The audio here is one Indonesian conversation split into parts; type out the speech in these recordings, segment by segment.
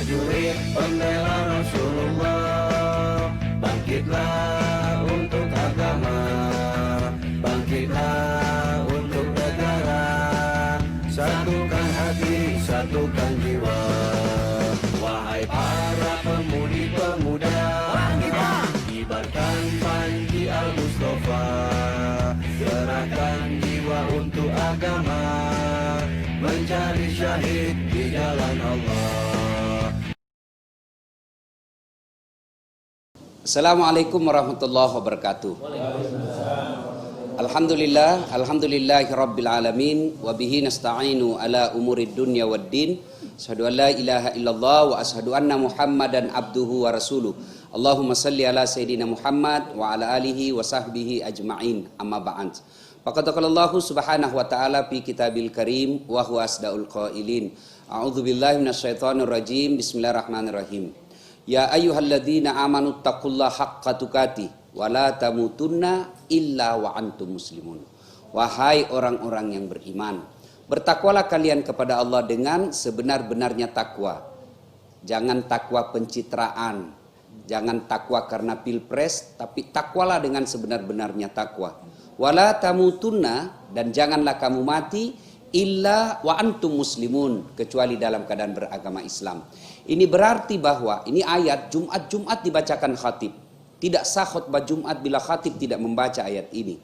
prajurit pembela Rasulullah, bangkitlah untuk agama, bangkitlah untuk negara, satukan hati, satukan jiwa. Wahai para pemudi-pemuda, kibarkan panji Al-Mustafa, serahkan jiwa untuk agama, mencari syahid di jalan Allah. Assalamualaikum warahmatullahi wabarakatuh. Alhamdulillahi rabbil alamin, wa bihi nasta'inu ala umurid dunya waddin. Asyhadu an la ilaha illallah wa asyhadu anna Muhammadan abduhu wa rasuluh. Allahumma salli ala sayyidina Muhammad wa ala alihi wa sahbihi ajma'in. Amma ba'd. Faqad qala Allah subhanahu wa ta'ala fi kitabil karim wa huwa asdaul qailin. A'udzu billahi minasyaitonir rajim. Bismillahirrahmanirrahim. Ya ayyuhalladzina amanu taqullaha haqqa tuqatih wa la tamutunna illa wa antum muslimun. Wahai orang-orang yang beriman, bertakwalah kalian kepada Allah dengan sebenar-benarnya takwa. Jangan takwa pencitraan, jangan takwa karena pilpres, tapi takwalah dengan sebenar-benarnya takwa. Wala tamutunna, dan janganlah kamu mati illa wa antum muslimun, kecuali dalam keadaan beragama Islam. Ini berarti bahwa ini ayat Jumat dibacakan khatib. Tidak sah khutbah Jumat bila khatib tidak membaca ayat ini.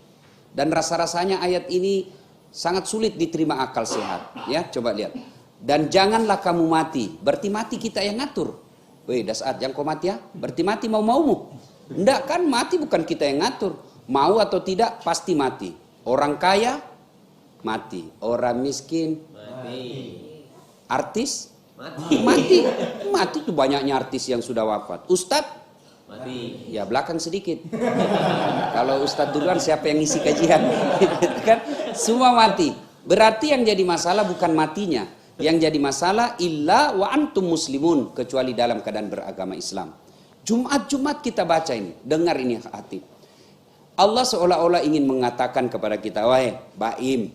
Dan rasa-rasanya ayat ini sangat sulit diterima akal sehat. Ya, coba lihat. Dan janganlah kamu mati. Berarti mati kita yang ngatur. Weh, dasar yang kau mati ya? Berarti mati mau-maumu. Enggak kan, mati bukan kita yang ngatur. Mau atau tidak pasti mati. Orang kaya mati, orang miskin mati. Artis mati. Mati tuh banyaknya artis yang sudah wafat. Ustadz mati. Ya belakang sedikit. Kalau Ustadz duluan siapa yang ngisi kajian? Kan semua mati. Berarti yang jadi masalah bukan matinya. Yang jadi masalah illa wa antum muslimun, kecuali dalam keadaan beragama Islam. Jumat kita baca ini. Dengar ini hati. Allah seolah-olah ingin mengatakan kepada kita, wahai Baim,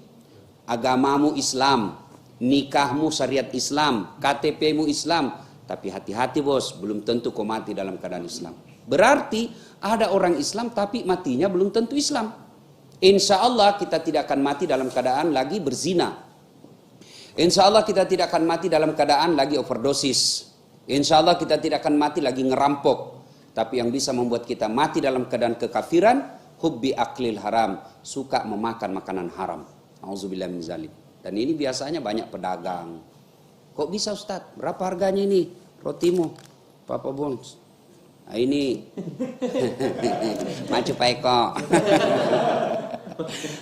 agamamu Islam, nikahmu syariat Islam, KTP-mu Islam, tapi hati-hati bos, belum tentu kau mati dalam keadaan Islam. Berarti ada orang Islam tapi matinya belum tentu Islam. Insya Allah kita tidak akan mati dalam keadaan lagi berzina. Insya Allah kita tidak akan mati dalam keadaan lagi overdosis. Insya Allah kita tidak akan mati lagi ngerampok. Tapi yang bisa membuat kita mati dalam keadaan kekafiran, hubbi aklil haram, suka memakan makanan haram. Auzubillah min zalik. Dan ini biasanya banyak pedagang. Kok bisa Ustadz? Berapa harganya ini? Rotimu, Papa Bons. Nah ini maju Pak Eko.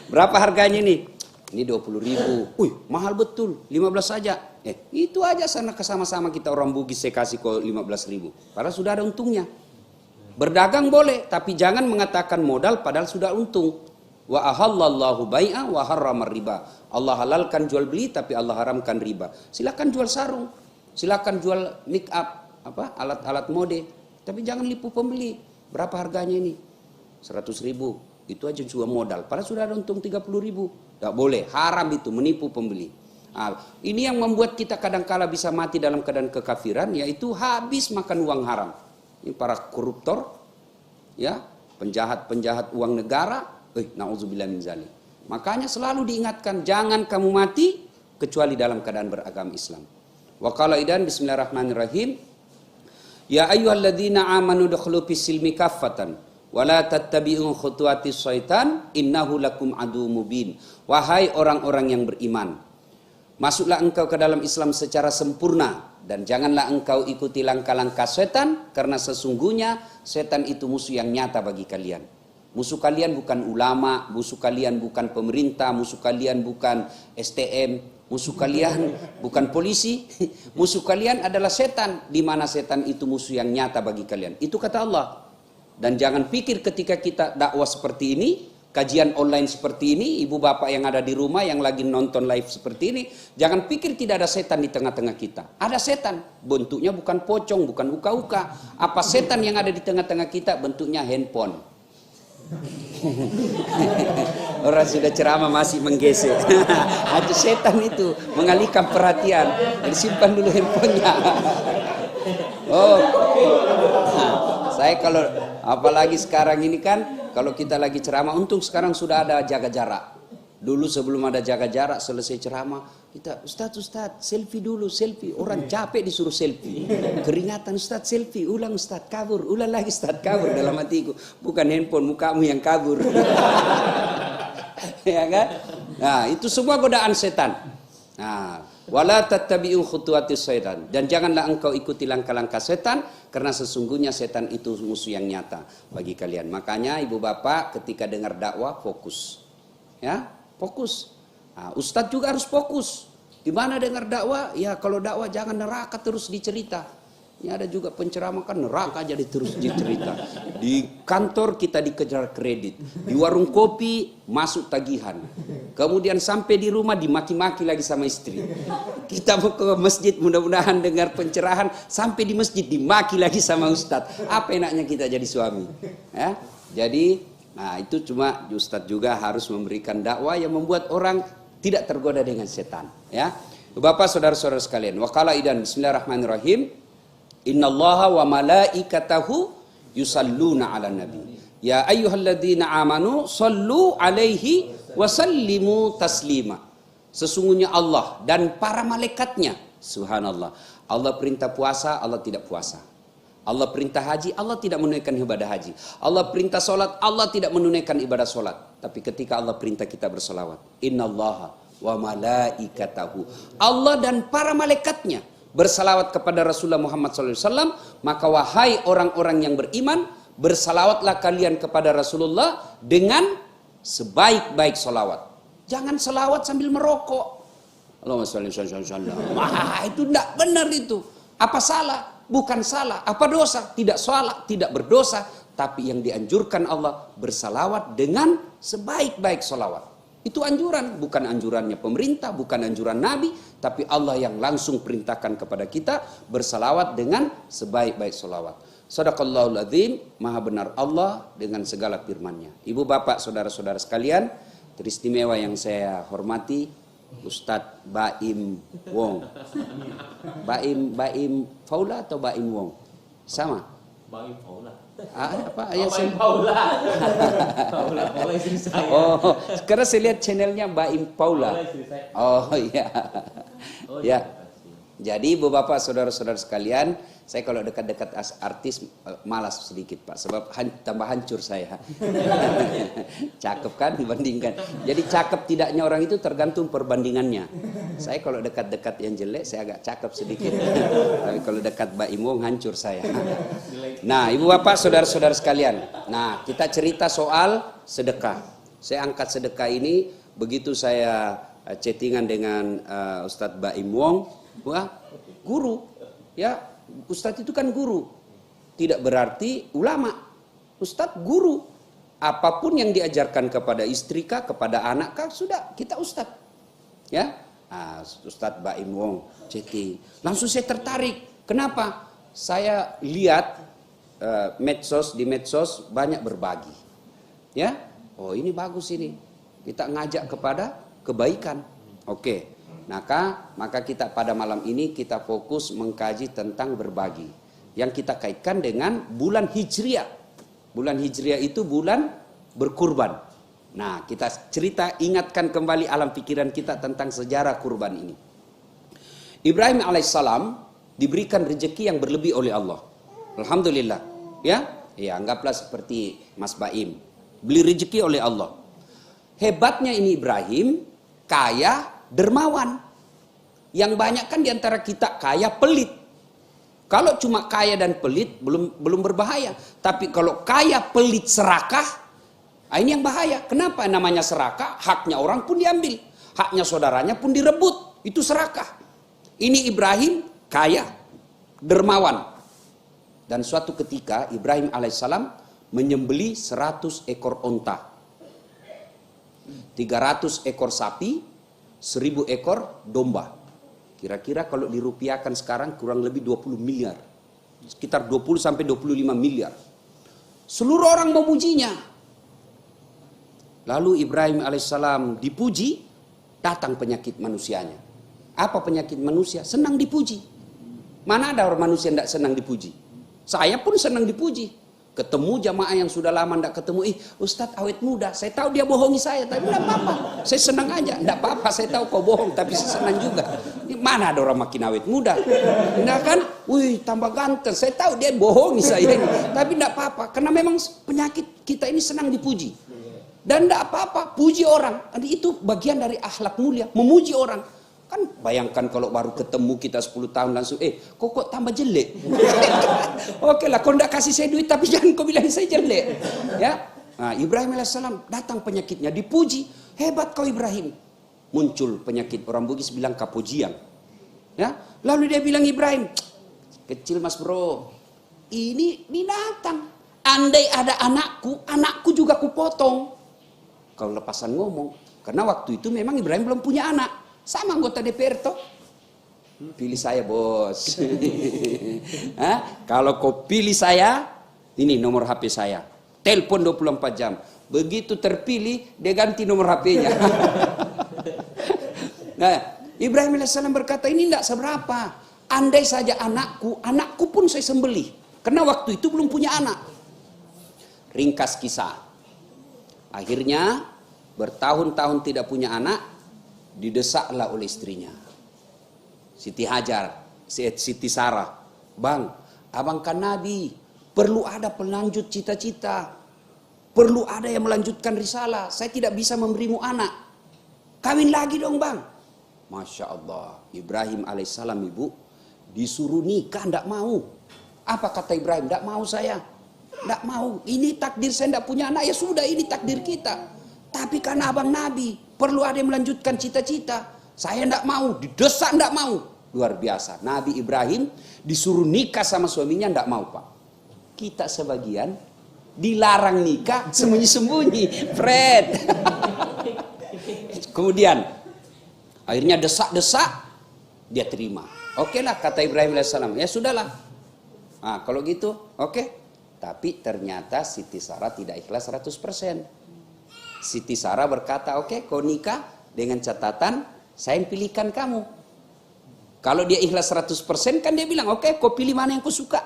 Berapa harganya ini? Ini 20.000. Wih, mahal betul. 15 saja. Itu aja sana sama-sama kita orang Bugis saya kasih kok 15.000. Padahal sudah ada untungnya. Berdagang boleh, tapi jangan mengatakan modal padahal sudah untung. Wa ahallallahu bai'a wa harramar riba. Allah halalkan jual beli tapi Allah haramkan riba. Silakan jual sarung, silakan jual make up, alat-alat mode, tapi jangan nipu pembeli. Berapa harganya ini? 100.000. Itu aja juga modal. Padahal sudah ada untung 30.000. Tidak boleh, haram itu menipu pembeli. Nah, ini yang membuat kita kadang-kala bisa mati dalam keadaan kekafiran, yaitu habis makan uang haram. Ini para koruptor, ya, penjahat uang negara. Na'udzubillah min zalik. Makanya selalu diingatkan, jangan kamu mati kecuali dalam keadaan beragama Islam. Wa qala idan bismillahirrahmanirrahim. Ya ayyuhalladzina amanu dukhulu fis silmi kaffatan wa la tattabi'u khutuwatis syaitan innahu lakum adu mubin. Wahai orang-orang yang beriman, masuklah engkau ke dalam Islam secara sempurna dan janganlah engkau ikuti langkah-langkah setan, karena sesungguhnya setan itu musuh yang nyata bagi kalian. Musuh kalian bukan ulama, musuh kalian bukan pemerintah, musuh kalian bukan STM, musuh kalian bukan polisi, musuh kalian adalah setan, di mana setan itu musuh yang nyata bagi kalian. Itu kata Allah. Dan jangan pikir ketika kita dakwah seperti ini, kajian online seperti ini, ibu bapak yang ada di rumah yang lagi nonton live seperti ini, jangan pikir tidak ada setan di tengah-tengah kita. Ada setan, bentuknya bukan pocong, bukan uka-uka. Apa setan yang ada di tengah-tengah kita? Bentuknya handphone. Orang sudah ceramah masih menggesek. Itu setan itu, mengalihkan perhatian. Jadi simpan dulu handphonenya. Oh, nah, saya kalau apalagi sekarang ini kan, kalau kita lagi ceramah, untung sekarang sudah ada jaga jarak. Dulu sebelum ada jaga jarak, selesai ceramah, kita Ustadz, selfie dulu, selfie. Orang capek disuruh selfie. Keringatan Ustadz, selfie. Ulang Ustadz, kabur. Ulang lagi Ustadz, kabur. Dalam hatiku, bukan handphone, mukamu yang kabur. Ya kan? Nah, itu semua godaan setan. Nah, wala tattabi'u khutuwatis syaitan, dan janganlah engkau ikuti langkah-langkah setan, karena sesungguhnya setan itu musuh yang nyata bagi kalian. Makanya ibu bapak ketika dengar dakwah fokus. Ya, fokus. Nah, ustadz juga harus fokus. Di mana dengar dakwah? Ya kalau dakwah jangan neraka terus dicerita. Ini ada juga penceramah kan neraka jadi terus dicerita. Di kantor kita dikejar kredit, di warung kopi masuk tagihan. Kemudian sampai di rumah dimaki-maki lagi sama istri. Kita mau ke masjid mudah-mudahan dengar pencerahan, sampai di masjid dimaki lagi sama ustadz. Apa enaknya kita jadi suami? Ya? Jadi, nah itu cuma ustadz juga harus memberikan dakwah yang membuat orang tidak tergoda dengan setan. Ya, Bapak saudara-saudara sekalian. Waqala idan bismillahirrahmanirrahim. Innallaha wa malaikatahu yusalluna ala nabi. Ya ayyuhalladzina amanu sallu alaihi wa sallimu taslima. Sesungguhnya Allah dan para malaikatnya, subhanallah. Allah perintah puasa, Allah tidak puasa. Allah perintah haji, Allah tidak menunaikan ibadah haji. Allah perintah solat, Allah tidak menunaikan ibadah solat. Tapi ketika Allah perintah kita bersolawat, innallaha wa malaikatahu, Allah dan para malaikatnya bersalawat kepada Rasulullah Muhammad SAW, maka wahai orang-orang yang beriman, bersalawatlah kalian kepada Rasulullah dengan sebaik-baik salawat. Jangan salawat sambil merokok. Allahumma sholli sallam. Wah, itu tidak benar itu. Apa salah? Bukan salah. Apa dosa? Tidak salah, tidak berdosa. Tapi yang dianjurkan Allah bersalawat dengan sebaik-baik salawat. Itu anjuran, bukan anjurannya pemerintah, bukan anjuran Nabi, tapi Allah yang langsung perintahkan kepada kita bersalawat dengan sebaik-baik salawat. Shadaqallahul adzim, maha benar Allah dengan segala firman-Nya. Ibu bapak saudara-saudara sekalian, teristimewa yang saya hormati, Ustadz Baim Wong. Baim Faula atau Baim Wong? Sama? Baim Faula. Apa ayat Baim Paula. Paula istri saya. Oh, sekarang saya lihat channelnya Baim Paula. Paula istri saya. Oh iya. Oh, Ya. terima kasih. Jadi ibu bapak saudara-saudara sekalian, saya kalau dekat-dekat artis malas sedikit Pak, sebab tambah hancur saya. Cakep kan dibandingkan. Jadi cakep tidaknya orang itu tergantung perbandingannya. Saya kalau dekat-dekat yang jelek saya agak cakep sedikit. Tapi kalau dekat Mbak Imong hancur saya. Nah ibu bapak saudara-saudara sekalian, nah kita cerita soal sedekah. Saya angkat sedekah ini begitu saya chattingan dengan Ustadz Baim Wong. Wah, guru, ya Ustadz itu kan guru, tidak berarti ulama. Ustadz guru, apapun yang diajarkan kepada istri kah, kepada anak kah, sudah kita Ustadz. Ya, Ustadz Baim Wong chatting, langsung saya tertarik. Kenapa? Saya lihat di medsos banyak berbagi. Ya, oh ini bagus ini, kita ngajak kepada kebaikan. Oke. Maka kita pada malam ini kita fokus mengkaji tentang berbagi yang kita kaitkan dengan bulan Hijriah. Bulan Hijriah itu bulan berkurban. Nah, kita cerita ingatkan kembali alam pikiran kita tentang sejarah kurban ini. Ibrahim alaihissalam diberikan rezeki yang berlebih oleh Allah. Alhamdulillah. Ya, anggaplah seperti Mas Baim, beli rezeki oleh Allah. Hebatnya ini Ibrahim kaya, dermawan. Yang banyak kan diantara kita kaya pelit. Kalau cuma kaya dan pelit belum berbahaya. Tapi kalau kaya pelit serakah, ini yang bahaya. Kenapa namanya serakah? Haknya orang pun diambil, haknya saudaranya pun direbut. Itu serakah. Ini Ibrahim kaya, dermawan. Dan suatu ketika Ibrahim alaihissalam menyembeli 100 ekor onta, 300 ekor sapi, 1000 ekor domba. Kira-kira kalau dirupiahkan sekarang kurang lebih 20 miliar. Sekitar 20 sampai 25 miliar. Seluruh orang memujinya. Lalu Ibrahim alaihissalam dipuji, datang penyakit manusianya. Apa penyakit manusia? Senang dipuji. Mana ada orang manusia yang tidak senang dipuji? Saya pun senang dipuji. Ketemu jamaah yang sudah lama tidak ketemu, Ustadz awet muda, saya tahu dia bohongi saya, tapi tidak apa-apa, saya senang aja, tidak apa-apa, saya tahu kau bohong, tapi saya senang juga. Mana ada orang makin awet muda? Nah kan, wih tambah ganteng, saya tahu dia bohongi saya ini, tapi tidak apa-apa, karena memang penyakit kita ini senang dipuji. Dan tidak apa-apa, puji orang, itu bagian dari akhlak mulia, memuji orang. Kan bayangkan kalau baru ketemu kita 10 tahun langsung, kok tambah jelek. Oke lah, kau tidak kasih saya duit tapi jangan kau bilang saya jelek. Ya, nah, Ibrahim alaihissalam datang penyakitnya, dipuji, hebat kau Ibrahim. Muncul penyakit, orang Bugis bilang kapujian. Ya, lalu dia bilang Ibrahim, kecil mas bro, ini binatang. Andai ada anakku juga kupotong. Kalau lepasan ngomong, karena waktu itu memang Ibrahim belum punya anak. Sama anggota DPR toh. Pilih saya bos. Kalau kau pilih saya, ini nomor HP saya. Telepon 24 jam. Begitu terpilih, dia ganti nomor HP-nya. Nah, Ibrahim alaihissalam berkata, ini tidak seberapa. Andai saja anakku pun saya sembelih. Karena waktu itu belum punya anak. Ringkas kisah. Akhirnya, bertahun-tahun tidak punya anak, didesaklah oleh istrinya Siti Hajar, Siti Sarah. Bang, abang kan Nabi, perlu ada pelanjut cita-cita, perlu ada yang melanjutkan risalah. Saya tidak bisa memberimu anak, kawin lagi dong bang. Masya Allah, Ibrahim alaihissalam ibu disuruh nikah, tidak mau. Apa kata Ibrahim? Tidak mau saya, tidak mau. Ini takdir saya tidak punya anak, ya sudah ini takdir kita. Tapi karena abang Nabi, perlu ada yang melanjutkan cita-cita. Saya tidak mau, didesak tidak mau. Luar biasa. Nabi Ibrahim disuruh nikah sama suaminya, tidak mau pak. Kita sebagian dilarang nikah, sembunyi-sembunyi. Fred. Kemudian, akhirnya desak-desak, dia terima. Oke lah kata Ibrahim alaihissalam, ya sudahlah. Nah kalau gitu, oke. Tapi ternyata Siti Sarah tidak ikhlas 100%. Siti Sarah berkata, oke, kau nikah dengan catatan saya yang pilihkan kamu. Kalau dia ikhlas 100% kan dia bilang, oke, kau pilih mana yang kau suka.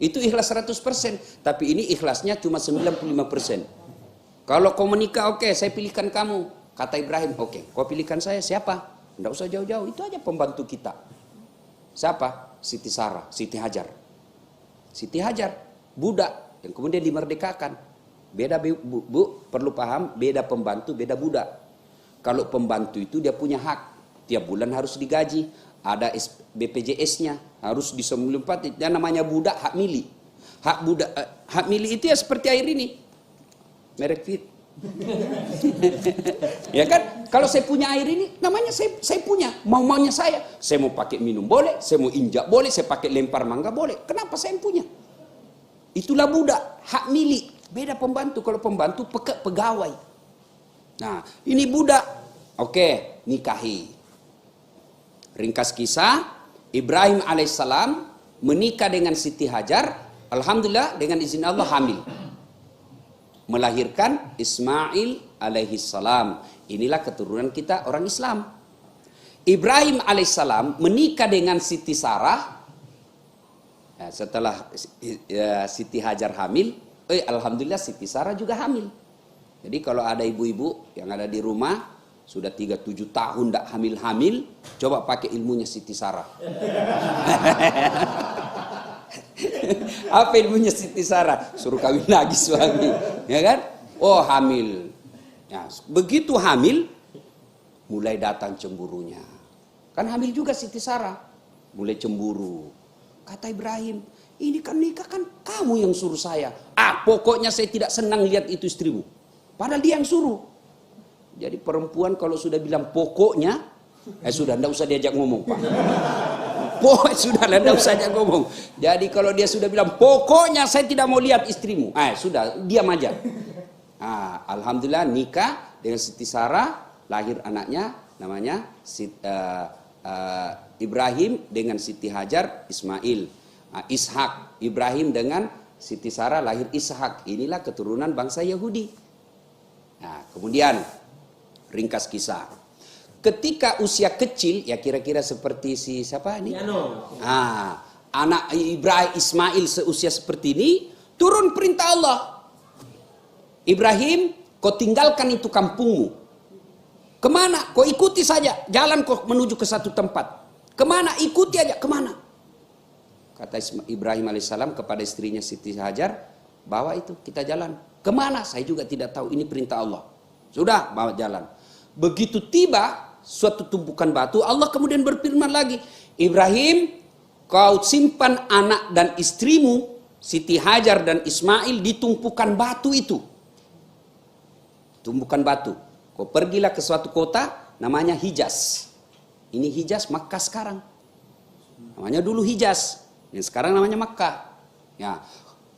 Itu ikhlas 100%. Tapi ini ikhlasnya cuma 95%. Kalau kau menikah, oke, saya pilihkan kamu. Kata Ibrahim, oke, kau pilihkan saya siapa? Tidak usah jauh-jauh, itu aja pembantu kita. Siapa? Siti Sarah, Siti Hajar. Siti Hajar, budak yang kemudian dimerdekakan. Beda bu, perlu paham, beda pembantu, beda budak. Kalau pembantu itu dia punya hak, tiap bulan harus digaji, ada BPJS-nya, harus disempat. Dan namanya budak hak milik. Hak milik itu ya seperti air ini, merek Fit. Ya kan, kalau saya punya air ini, namanya saya punya, maunya saya mau pakai minum boleh, saya mau injak boleh, saya pakai lempar mangga boleh. Kenapa saya yang punya? Itulah budak, hak milik. Beda pembantu, kalau pembantu pegawai. Nah, ini budak. Oke, nikahi. Ringkas kisah, Ibrahim alaihissalam menikah dengan Siti Hajar. Alhamdulillah dengan izin Allah hamil. Melahirkan Ismail alaihissalam. Inilah keturunan kita orang Islam. Ibrahim alaihissalam menikah dengan Siti Sarah. Setelah Siti Hajar hamil, alhamdulillah Siti Sarah juga hamil. Jadi kalau ada ibu-ibu yang ada di rumah sudah 37 tahun tidak hamil-hamil, coba pakai ilmunya Siti Sarah. Apa ilmunya Siti Sarah? Suruh kawin lagi suami, ya kan? Oh hamil. Ya, begitu hamil, mulai datang cemburunya. Kan hamil juga Siti Sarah, mulai cemburu. Kata Ibrahim, ini kan nikah kan kamu yang suruh saya. Pokoknya saya tidak senang lihat itu istrimu. Padahal dia yang suruh. Jadi perempuan kalau sudah bilang pokoknya, sudah tidak usah diajak ngomong pak. Sudah tidak usah diajak ngomong. Jadi kalau dia sudah bilang pokoknya saya tidak mau lihat istrimu, sudah diam aja. Alhamdulillah nikah dengan Siti Sarah, lahir anaknya namanya Ibrahim dengan Siti Hajar Ismail. Ishak, Ibrahim dengan Siti Sarah lahir Ishak. Inilah keturunan bangsa Yahudi. Nah, kemudian ringkas kisah. Ketika usia kecil, ya kira-kira seperti si siapa ini? Anak Ibrahim Ismail seusia seperti ini, turun perintah Allah. Ibrahim, kau tinggalkan itu kampungmu. Kemana? Kau ikuti saja. Jalan kau menuju ke satu tempat. Kemana? Ikuti aja. Kemana? Kata Ibrahim alaihissalam kepada istrinya Siti Hajar, bawa itu, kita jalan. Kemana? Saya juga tidak tahu. Ini perintah Allah. Sudah, bawa jalan. Begitu tiba suatu tumpukan batu, Allah kemudian berfirman lagi, Ibrahim, kau simpan anak dan istrimu, Siti Hajar dan Ismail di tumpukan batu itu. Tumpukan batu. Kau pergilah ke suatu kota, namanya Hijaz. Ini Hijaz, Makkah sekarang. Namanya dulu Hijaz, yang sekarang namanya Makkah. Ya.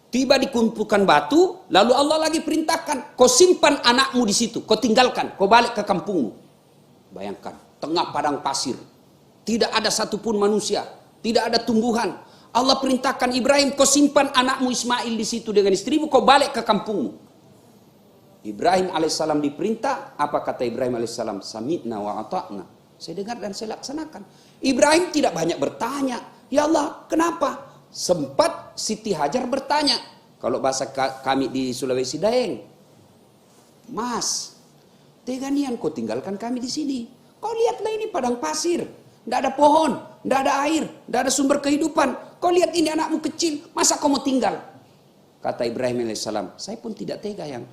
Tiba di tumpukan batu, lalu Allah lagi perintahkan, kau simpan anakmu di situ, kau tinggalkan, kau balik ke kampungmu. Bayangkan, tengah padang pasir, tidak ada satupun manusia, tidak ada tumbuhan. Allah perintahkan Ibrahim, kau simpan anakmu Ismail di situ dengan istrimu, kau balik ke kampungmu. Ibrahim alaihissalam diperintah, apa kata Ibrahim alaihissalam? Sami'na wa ata'na. Saya dengar dan saya laksanakan. Ibrahim tidak banyak bertanya, ya Allah, kenapa? Sempat Siti Hajar bertanya, kalau bahasa kami di Sulawesi Daeng, Mas, teganian kau tinggalkan kami di sini. Kau lihatlah ini padang pasir, tidak ada pohon, tidak ada air, tidak ada sumber kehidupan. Kau lihat ini anakmu kecil, masa kau mau tinggal? Kata Ibrahim alaihissalam, saya pun tidak tega yang.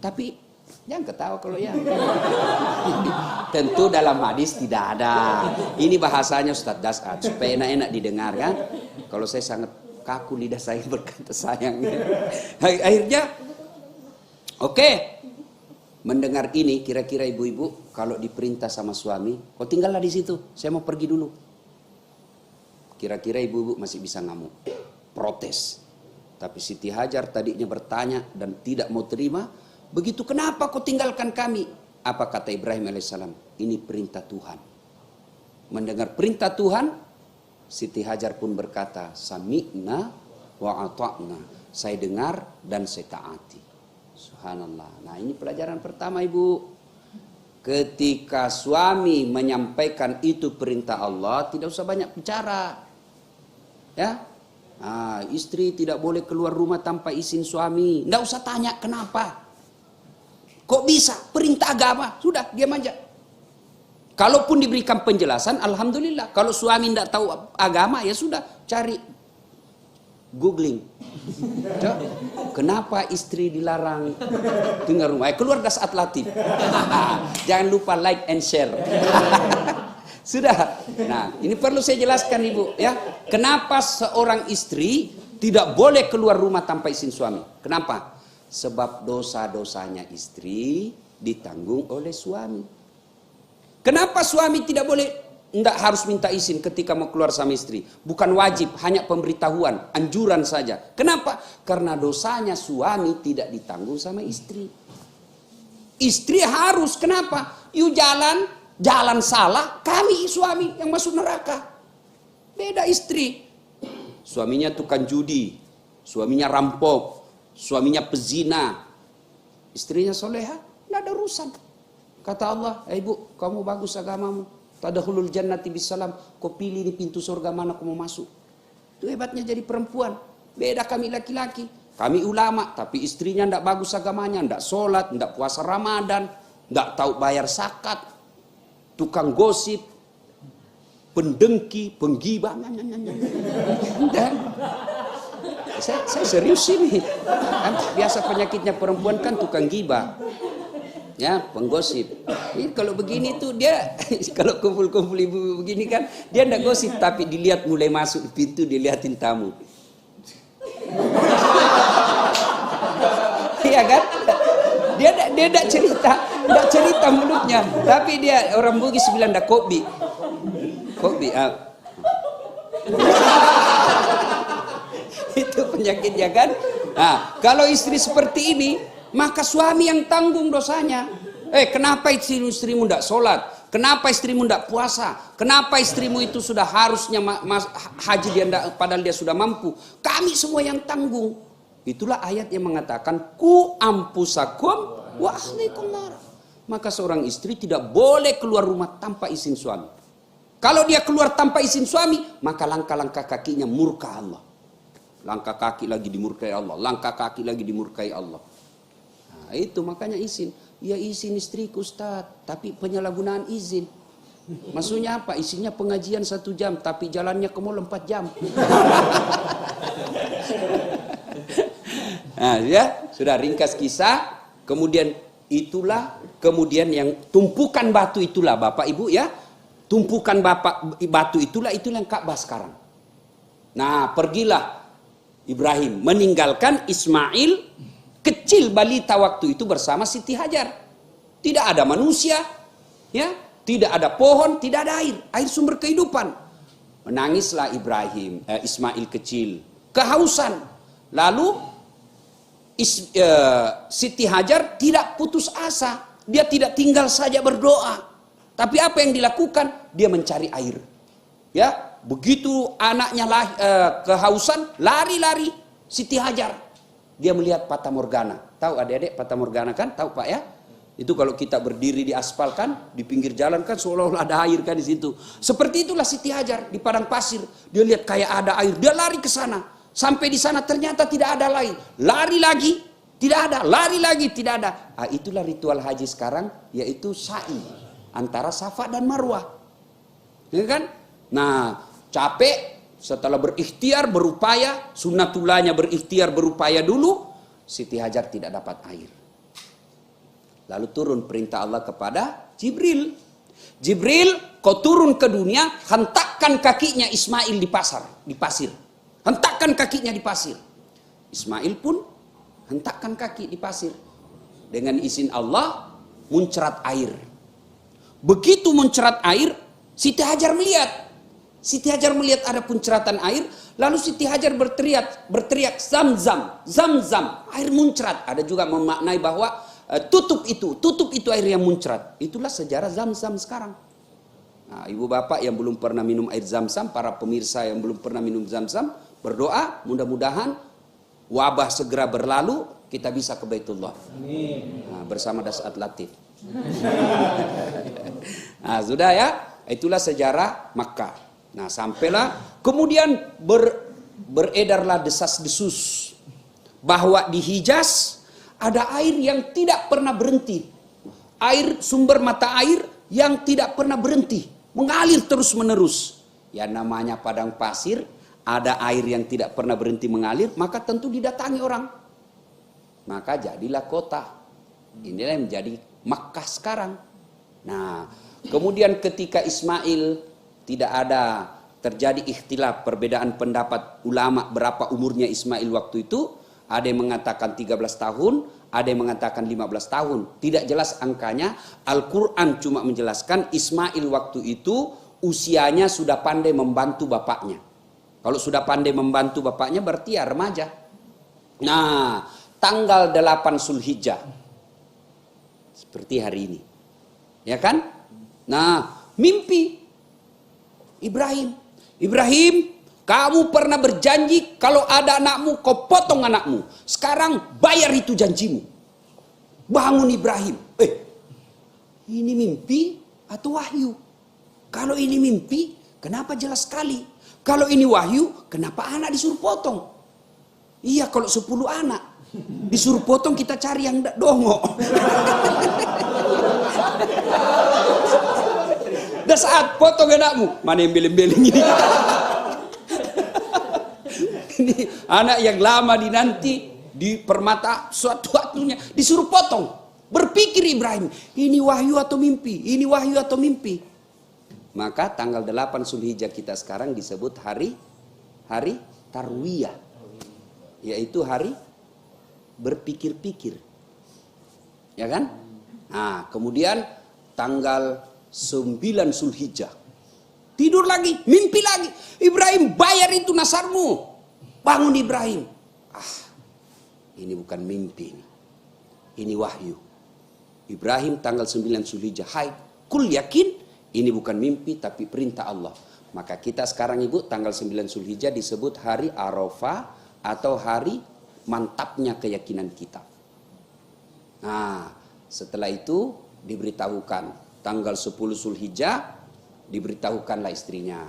Tapi jangan ketawa kalau ya. Tentu dalam hadis tidak ada. Ini bahasanya Ustadz Das'ad supaya enak-enak didengar kan. Kalau saya sangat kaku lidah saya berkata sayang. Akhirnya, oke. Mendengar ini kira-kira ibu-ibu kalau diperintah sama suami, kau tinggallah di situ. Saya mau pergi dulu. Kira-kira ibu-ibu masih bisa ngamuk, protes. Tapi Siti Hajar tadinya bertanya dan tidak mau terima. Begitu, kenapa kau tinggalkan kami? Apa kata Ibrahim alaihissalam? Ini perintah Tuhan. Mendengar perintah Tuhan, Siti Hajar pun berkata, Sami'na wa ata'na. Saya dengar dan saya taati. Subhanallah. Nah, ini pelajaran pertama ibu. Ketika suami menyampaikan itu perintah Allah, tidak usah banyak bicara. Ya, istri tidak boleh keluar rumah tanpa izin suami. Tidak usah tanya kenapa. Kok bisa? Perintah agama. Sudah, diam aja. Kalaupun diberikan penjelasan, alhamdulillah. Kalau suami tidak tahu agama, ya sudah, cari googling. Kenapa istri dilarang tinggal rumah? Keluar Das Atlatif. Jangan lupa like and share. Sudah. Nah, ini perlu saya jelaskan ibu ya. Kenapa seorang istri tidak boleh keluar rumah tanpa izin suami? Kenapa? Sebab dosa-dosanya istri ditanggung oleh suami. Kenapa suami tidak boleh, tidak harus minta izin ketika mau keluar sama istri? Bukan wajib, hanya pemberitahuan, anjuran saja. Kenapa? Karena dosanya suami tidak ditanggung sama istri. Istri harus, kenapa? Yuk jalan salah, kami suami yang masuk neraka. Beda istri. Suaminya tukang judi, suaminya rampok, suaminya pezina, istrinya soleha, tidak ada urusan. Kata Allah, ibu, kamu bagus agamamu. Tadkhulul jannati bisalam. Kau pilih di pintu surga mana kau mau masuk. Itu hebatnya jadi perempuan. Beda kami laki-laki. Kami ulama, tapi istrinya tidak bagus agamanya, tidak sholat, tidak puasa Ramadan, tidak tahu bayar zakat, tukang gosip, pendengki, penggibah. Dan saya serius ini. Kan biasa penyakitnya perempuan kan tukang gibah. Ya, penggosip. Ini kalau begini tuh dia kalau kumpul-kumpul ibu begini kan, dia enggak gosip tapi dilihat mulai masuk pintu dilihatin tamu. Iya kan? Dia enggak cerita mulutnya, tapi dia orang Bugis bilang enggak kopi. Itu penyakitnya kan? Nah, kalau istri seperti ini, maka suami yang tanggung dosanya. Kenapa istrimu tidak sholat? Kenapa istrimu tidak puasa? Kenapa istrimu itu sudah harusnya haji dia enggak, padahal dia sudah mampu? Kami semua yang tanggung. Itulah ayat yang mengatakan ku ampusakum wa ahlikum nar. Maka seorang istri tidak boleh keluar rumah tanpa izin suami. Kalau dia keluar tanpa izin suami, maka langkah-langkah kakinya murka Allah. Langkah kaki lagi dimurkai Allah, langkah kaki lagi dimurkai Allah. Nah, itu makanya izin. Ya izin istriku Ustaz, tapi penyalahgunaan izin. Maksudnya apa? Isinya pengajian 1 jam, tapi jalannya ke mall 4 jam. Nah, ya, sudah ringkas kisah. Kemudian kemudian yang tumpukan batu itulah Bapak Ibu ya. Tumpukan batu itulah yang Ka'bah sekarang. Nah, pergilah Ibrahim meninggalkan Ismail kecil balita waktu itu bersama Siti Hajar. Tidak ada manusia, ya, tidak ada pohon, tidak ada air sumber kehidupan. Menangislah Ismail kecil, kehausan. Lalu Siti Hajar tidak putus asa, dia tidak tinggal saja berdoa. Tapi apa yang dilakukan? Dia mencari air. Ya, begitu anaknya kehausan, lari-lari Siti Hajar. Dia melihat Fata Morgana. Tahu adik-adik Fata Morgana kan? Tahu Pak ya? Itu kalau kita berdiri di aspal kan, di pinggir jalan kan seolah-olah ada air kan di situ. Seperti itulah Siti Hajar di padang pasir. Dia lihat kayak ada air, dia lari ke sana. Sampai di sana ternyata tidak ada air. Lari lagi, tidak ada. Lari lagi, tidak ada. Nah, itulah ritual haji sekarang, yaitu sa'i antara Safa dan Marwah. Ya kan? Nah, capek setelah berikhtiar, berupaya, sunnatullahnya berikhtiar, berupaya dulu, Siti Hajar tidak dapat air. Lalu turun perintah Allah kepada Jibril. Jibril, kau turun ke dunia, hentakkan kakinya Ismail di pasir. Hentakkan kakinya di pasir. Ismail pun hentakkan kaki di pasir. Dengan izin Allah, muncrat air. Begitu muncrat air, Siti Hajar melihat. Siti Hajar melihat ada puncratan air, lalu Siti Hajar berteriak Zam-zam, Zam-zam, air muncrat. Ada juga memaknai bahwa tutup itu air yang muncrat. Itulah sejarah Zam-zam sekarang. Nah, ibu bapak yang belum pernah minum air Zam-zam, para pemirsa yang belum pernah minum Zam-zam, berdoa mudah-mudahan wabah segera berlalu, kita bisa ke Baitullah. Nah, bersama Dasat Latif. Nah, sudah ya, itulah sejarah Makkah. Nah, sampailah kemudian beredarlah desas-desus bahwa di Hijaz ada air yang tidak pernah berhenti. Sumber mata air yang tidak pernah berhenti, mengalir terus-menerus. Ya namanya padang pasir, ada air yang tidak pernah berhenti mengalir, maka tentu didatangi orang. Maka jadilah kota. Inilah yang menjadi Makkah sekarang. Nah, kemudian ketika Ismail tidak ada terjadi ikhtilaf, perbedaan pendapat ulama berapa umurnya Ismail waktu itu. Ada yang mengatakan 13 tahun, ada yang mengatakan 15 tahun. Tidak jelas angkanya. Al-Quran cuma menjelaskan Ismail waktu itu usianya sudah pandai membantu bapaknya. Kalau sudah pandai membantu bapaknya berarti ya remaja. Nah, tanggal 8 Zulhijjah. Seperti hari ini. Ya kan? Nah, mimpi Ibrahim, kamu pernah berjanji kalau ada anakmu kau potong anakmu. Sekarang bayar itu janjimu. Bangun Ibrahim. Ini mimpi atau wahyu? Kalau ini mimpi, kenapa jelas sekali? Kalau ini wahyu, kenapa anak disuruh potong? Iya, kalau 10 anak disuruh potong, kita cari yang dongo. Dan saat potong anakmu, mana yang beling-beling ini? Ini anak yang lama dinanti, di permata suatu waktunya disuruh potong. Berpikir Ibrahim, ini wahyu atau mimpi? Ini wahyu atau mimpi? Maka tanggal 8 Zulhijjah kita sekarang disebut hari Tarwiyah. Yaitu hari berpikir-pikir. Ya kan? Nah, kemudian tanggal 9 Zulhijjah. Tidur lagi, mimpi lagi. Ibrahim, bayar itu nasarmu. Bangun Ibrahim. Ini bukan mimpi. Ini wahyu. Ibrahim tanggal 9 Zulhijjah. Hai, kul yakin ini bukan mimpi tapi perintah Allah. Maka kita sekarang ibu tanggal 9 Zulhijjah disebut hari Arafah atau hari mantapnya keyakinan kita. Nah, Setelah itu diberitahukan tanggal 10 Zulhijjah, diberitahukanlah istrinya,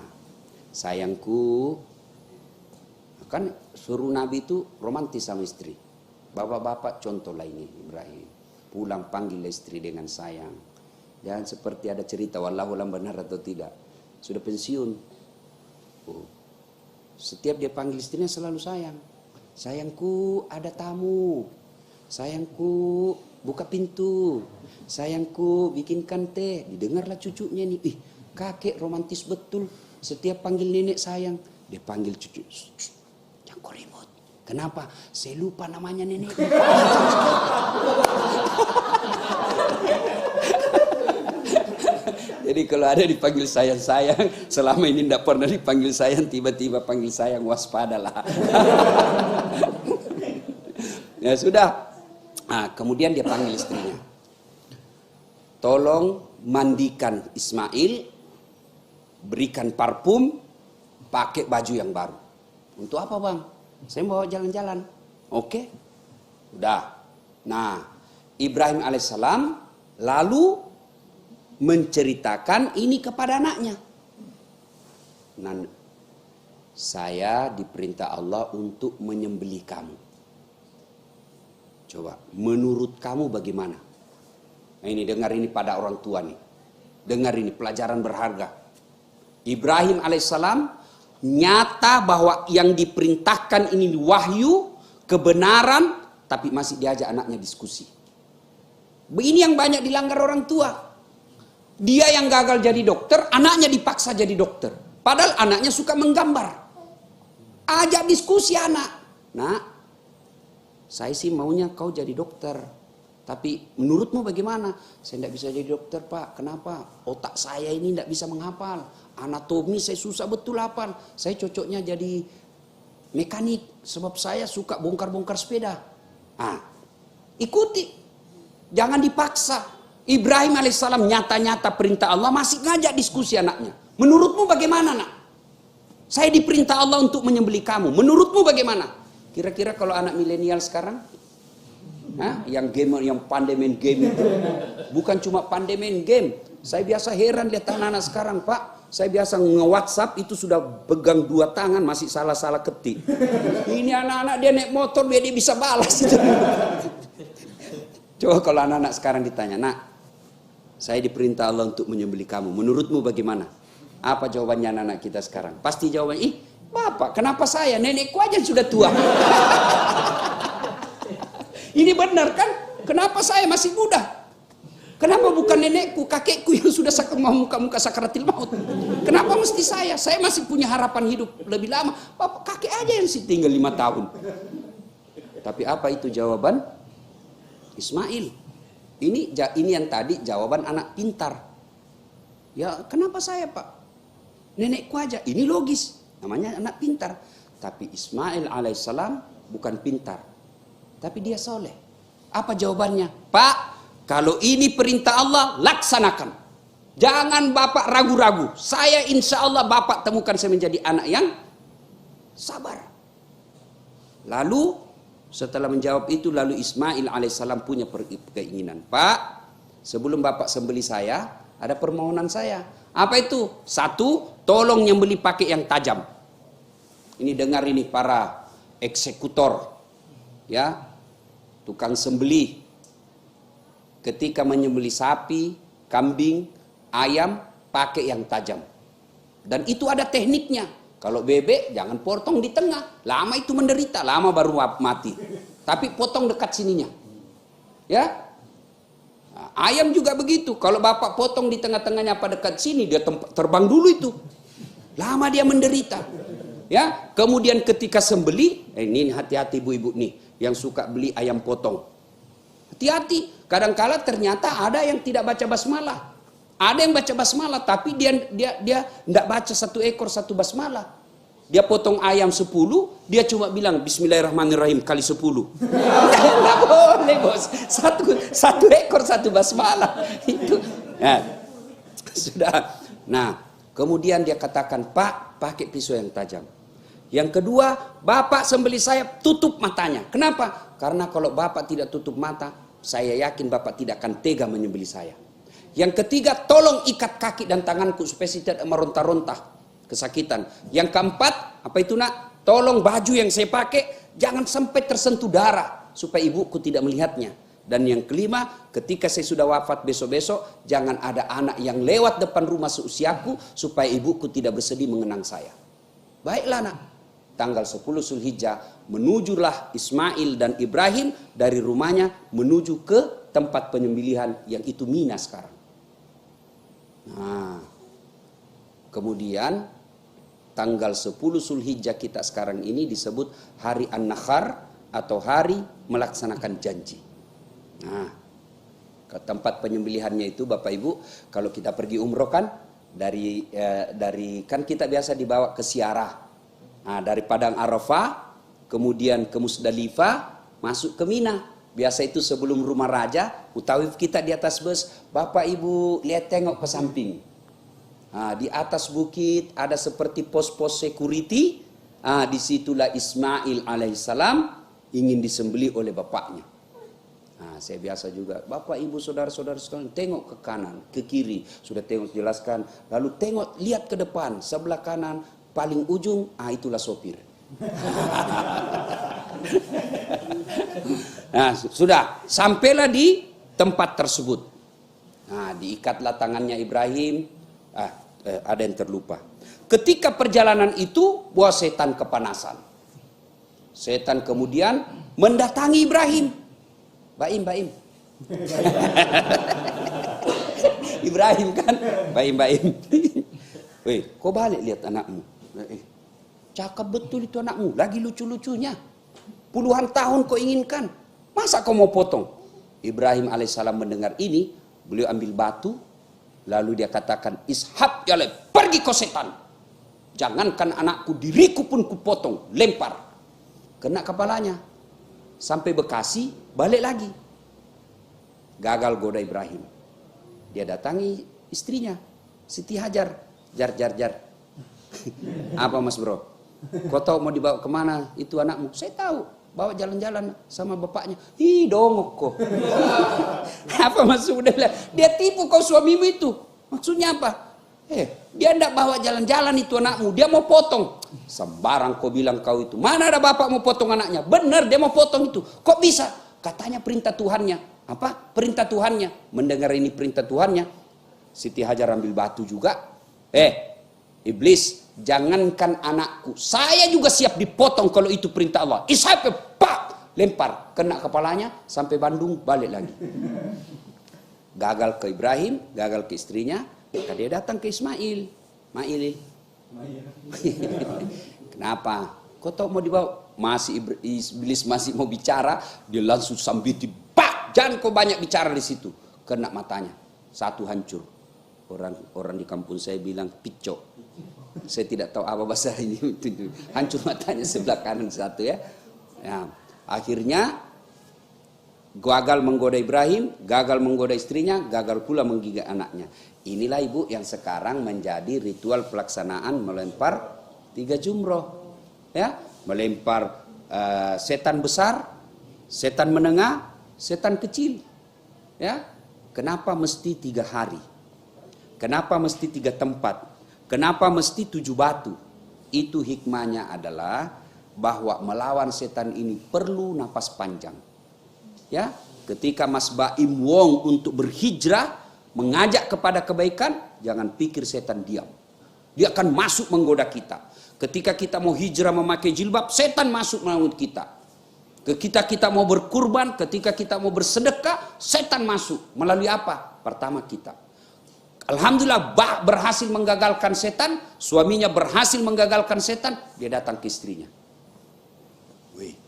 sayangku, kan suruh Nabi itu romantis sama istri. Bapak-bapak contohlah ini Ibrahim, pulang panggil istri dengan sayang. Jangan seperti ada cerita, wallahu alam benar atau tidak, sudah pensiun. Setiap dia panggil istrinya selalu sayang. Sayangku, ada tamu. Sayangku, buka pintu. Sayangku, bikinkan teh. Didengarlah cucunya nih. Ih, kakek romantis betul. Setiap panggil nenek sayang. Dia panggil cucu. Jangan kau ribut. Kenapa? Saya lupa namanya nenek. Jadi kalau ada dipanggil sayang-sayang, selama ini tidak pernah dipanggil sayang, tiba-tiba panggil sayang, waspadalah. Ya sudah. Nah, kemudian dia panggil istrinya. Tolong mandikan Ismail, berikan parfum, pakai baju yang baru. Untuk apa bang? Saya mau jalan-jalan. Oke. Udah. Nah, Ibrahim alaihissalam lalu menceritakan ini kepada anaknya. Nah, saya diperintah Allah untuk menyembelih kamu. Coba, menurut kamu bagaimana? Nah, ini dengar ini pada orang tua nih. Dengar ini pelajaran berharga. Ibrahim alaihissalam nyata bahwa yang diperintahkan ini wahyu, kebenaran, tapi masih diajak anaknya diskusi. Ini yang banyak dilanggar orang tua. Dia yang gagal jadi dokter, anaknya dipaksa jadi dokter. Padahal anaknya suka menggambar. Ajak diskusi anak. Nah, saya sih maunya kau jadi dokter. Tapi menurutmu bagaimana? Saya tidak bisa jadi dokter pak. Kenapa? Otak saya ini tidak bisa menghafal. Anatomi saya susah betul hafal. Saya cocoknya jadi mekanik. Sebab saya suka bongkar-bongkar sepeda. Ah, ikuti. Jangan dipaksa. Ibrahim alaihissalam nyata-nyata perintah Allah masih ngajak diskusi anaknya. Menurutmu bagaimana nak? Saya diperintah Allah untuk menyembelih kamu. Menurutmu bagaimana? Kira-kira kalau anak milenial sekarang, yang gamer, yang pandai main game itu, bukan cuma pandai main game. Saya biasa heran lihat anak-anak sekarang pak. Saya biasa nge-WhatsApp itu sudah pegang 2 tangan masih salah-salah ketik. Ini anak-anak dia naik motor biar dia bisa balas itu. Coba kalau anak-anak sekarang ditanya, nak, saya diperintah Allah untuk menyembelih kamu. Menurutmu bagaimana? Apa jawabannya anak-anak kita sekarang? Pasti jawabannya, ih, bapak, kenapa saya? Nenekku aja sudah tua. Ini benar kan? Kenapa saya masih muda? Kenapa bukan nenekku, kakekku yang sudah mau muka-muka sakaratil maut? Kenapa mesti saya? Saya masih punya harapan hidup lebih lama. Bapak, kakek aja yang sih tinggal 5 tahun. Tapi apa itu jawaban Ismail? Ini yang tadi jawaban anak pintar. Ya kenapa saya pak? Nenekku aja. Ini logis. Namanya anak pintar. Tapi Ismail alaihissalam bukan pintar. Tapi dia soleh. Apa jawabannya? Pak, kalau ini perintah Allah, laksanakan. Jangan bapak ragu-ragu. Saya insya Allah bapak temukan saya menjadi anak yang sabar. Lalu setelah menjawab itu, lalu Ismail alaihissalam punya keinginan. Pak, sebelum bapak sembelih saya, ada permohonan saya. Apa itu? 1, tolong nyembelih pakai yang tajam. Ini dengar ini para eksekutor. Ya, tukang sembelih. Ketika menyembelih sapi, kambing, ayam, pakai yang tajam. Dan itu ada tekniknya. Kalau bebek jangan potong di tengah, lama itu menderita, lama baru mati. Tapi potong dekat sininya. Ya. Nah, ayam juga begitu. Kalau bapak potong di tengah-tengahnya apa dekat sini, dia terbang dulu itu. Lama dia menderita. Ya, kemudian ketika sembelih, ini hati-hati ibu-ibu nih yang suka beli ayam potong. Hati-hati, kadang-kala ternyata ada yang tidak baca basmalah. Ada yang baca basmalah tapi dia tidak baca 1 ekor 1 basmalah. Dia potong ayam 10, dia cuma bilang bismillahirrahmanirrahim kali 10. Tidak boleh bos. 1 ekor 1 basmalah. Itu. Nah, sudah. Nah, kemudian dia katakan, Pak, pakai pisau yang tajam. Yang kedua, bapak sembelih saya tutup matanya. Kenapa? Karena kalau bapak tidak tutup mata, saya yakin Bapak tidak akan tega menyembelih saya. Yang ketiga, tolong ikat kaki dan tanganku supaya saya tidak meronta-ronta kesakitan. Yang keempat, apa itu nak? Tolong baju yang saya pakai jangan sampai tersentuh darah supaya ibuku tidak melihatnya. Dan yang kelima, ketika saya sudah wafat besok-besok, jangan ada anak yang lewat depan rumah seusiaku supaya ibuku tidak bersedih mengenang saya. Baiklah nak, tanggal 10 Zulhijjah menujulah Ismail dan Ibrahim dari rumahnya menuju ke tempat penyembelihan yang itu Mina sekarang. Nah, kemudian tanggal 10 Zulhijjah kita sekarang ini disebut hari An-Nakhar atau hari melaksanakan janji. Nah, ke tempat penyembelihannya itu Bapak Ibu, kalau kita pergi umroh kan dari kan kita biasa dibawa ke Siarah. Nah, dari Padang Arafah kemudian ke Musdalifah masuk ke Mina. Biasa itu sebelum rumah raja, utawi kita di atas bus, Bapak Ibu lihat tengok ke samping. Nah, di atas bukit ada seperti pos-pos security. Nah, disitulah Ismail alaihissalam ingin disembelih oleh bapaknya. Nah, saya biasa juga, Bapak Ibu saudara-saudara sekalian, tengok ke kanan, ke kiri, sudah tengok jelaskan, lalu tengok lihat ke depan, sebelah kanan paling ujung, itulah sopir. Nah, sudah sampailah di tempat tersebut. Nah, diikatlah tangannya Ibrahim. Ada yang terlupa. Ketika perjalanan itu, buah setan kepanasan. Setan kemudian mendatangi Ibrahim. Baim. Ibrahim kan, baim. Weh, kau balik lihat anakmu. Cakep betul itu anakmu, lagi lucu-lucunya. Puluhan tahun kau inginkan, masa kau mau potong? Ibrahim alaihissalam mendengar ini, beliau ambil batu, lalu dia katakan, Ishab ya le, pergi kau setan. Jangankan anakku, diriku pun kupotong, lempar. Kena kepalanya. Sampai Bekasi, balik lagi. Gagal goda Ibrahim. Dia datangi istrinya, Siti Hajar. Jar. Apa mas bro? Kau tahu mau dibawa kemana itu anakmu? Saya tahu. Bawa jalan-jalan sama bapaknya. Ih dongok kok. Apa maksudnya? Dia tipu kau suamimu itu. Maksudnya apa? Dia tidak bawa jalan-jalan itu anakmu. Dia mau potong. Sembarang kau bilang kau itu. Mana ada bapak mau potong anaknya? Benar dia mau potong itu. Kok bisa? Katanya perintah Tuhannya. Apa? Perintah Tuhannya. Mendengar ini perintah Tuhannya. Siti Hajar ambil batu juga. Iblis, jangankan anakku. Saya juga siap dipotong kalau itu perintah Allah. Ishab, pak! Lempar. Kena kepalanya. Sampai Bandung balik lagi. Gagal ke Ibrahim. Gagal ke istrinya. Maka dia datang ke Ismail. Kenapa? Kau tahu mau dibawa? Masih iblis masih mau bicara, dia langsung sambitin, pak! Jangan kau banyak bicara di situ. Kena matanya. Satu hancur. Orang di kampung saya bilang picok. Saya tidak tahu apa bahasa ini. Hancur matanya sebelah kanan satu ya. Akhirnya gagal menggoda Ibrahim, gagal menggoda istrinya, gagal pula menggigit anaknya. Inilah ibu yang sekarang menjadi ritual pelaksanaan melempar 3 jumroh. Ya, melempar setan besar, setan menengah, setan kecil. Ya, kenapa mesti 3 hari? Kenapa mesti 3 tempat? Kenapa mesti 7 batu? Itu hikmahnya adalah bahwa melawan setan ini perlu napas panjang. Ya, ketika Mas Baim Wong untuk berhijrah mengajak kepada kebaikan, jangan pikir setan diam. Dia akan masuk menggoda kita. Ketika kita mau hijrah memakai jilbab, setan masuk melawan kita. Ketika kita mau berkurban, ketika kita mau bersedekah, setan masuk. Melalui apa? Pertama kita. Alhamdulillah berhasil menggagalkan setan, suaminya berhasil menggagalkan setan, dia datang ke istrinya. Wih,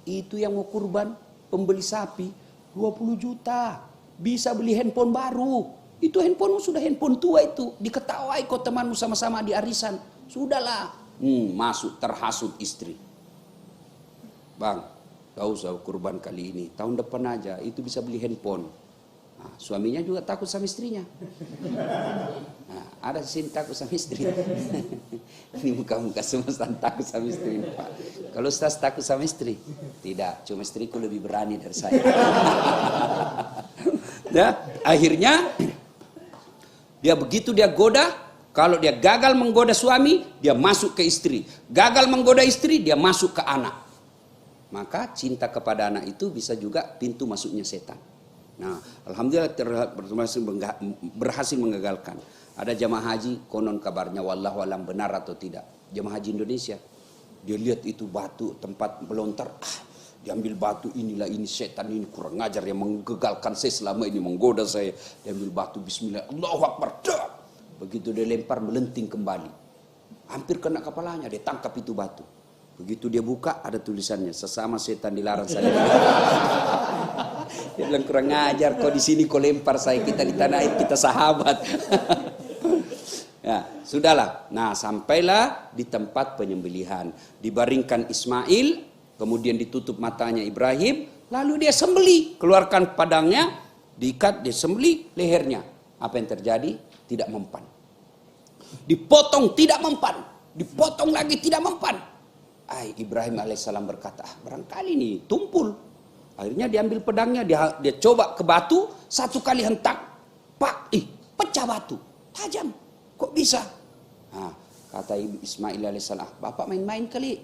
itu yang mau kurban, pembeli sapi 20 juta, bisa beli handphone baru. Itu handphonemu sudah handphone tua itu, diketawai kok temanmu sama-sama di arisan. Sudahlah, masuk terhasut istri. Bang, gak usah kurban kali ini, tahun depan aja, itu bisa beli handphone. Nah, suaminya juga takut sama istrinya. Nah, ada di sini takut sama istri. Ini muka-muka semua takut sama istri, Pak. Kalau Ustaz takut sama istri? Tidak, cuma istriku lebih berani dari saya. Ya, akhirnya dia begitu dia goda, kalau dia gagal menggoda suami, dia masuk ke istri. Gagal menggoda istri, dia masuk ke anak. Maka cinta kepada anak itu bisa juga pintu masuknya setan. Nah, alhamdulillah berhasil menggagalkan. Ada jamaah haji, konon kabarnya wallahu alam benar atau tidak. Jamaah haji Indonesia, dia lihat itu batu tempat melontar, diambil batu, inilah ini setan ini kurang ngajar yang menggagalkan saya selama ini menggoda saya. Diambil batu, bismillah, Allahu Akbar. Begitu dia lempar melenting kembali. Hampir kena kepalanya, dia tangkap itu batu. Begitu dia buka ada tulisannya, sesama setan dilarang saya. Dia bilang kurang ngajar, kau di sini kau lempar saya, kita di tanah air kita sahabat. Ya, sudahlah. Nah, sampailah di tempat penyembelihan. Dibaringkan Ismail, kemudian ditutup matanya Ibrahim, lalu dia sembelih, keluarkan padangnya, diikat, dia sembelih lehernya. Apa yang terjadi? Tidak mempan. Dipotong tidak mempan, dipotong lagi tidak mempan. Ibrahim alaihissalam berkata, barangkali nih tumpul. Akhirnya diambil pedangnya, dia coba ke batu, satu kali hentak, pak, pecah batu, tajam. Kok bisa? Nah, kata Ismail alaihissalam, bapak main-main kali,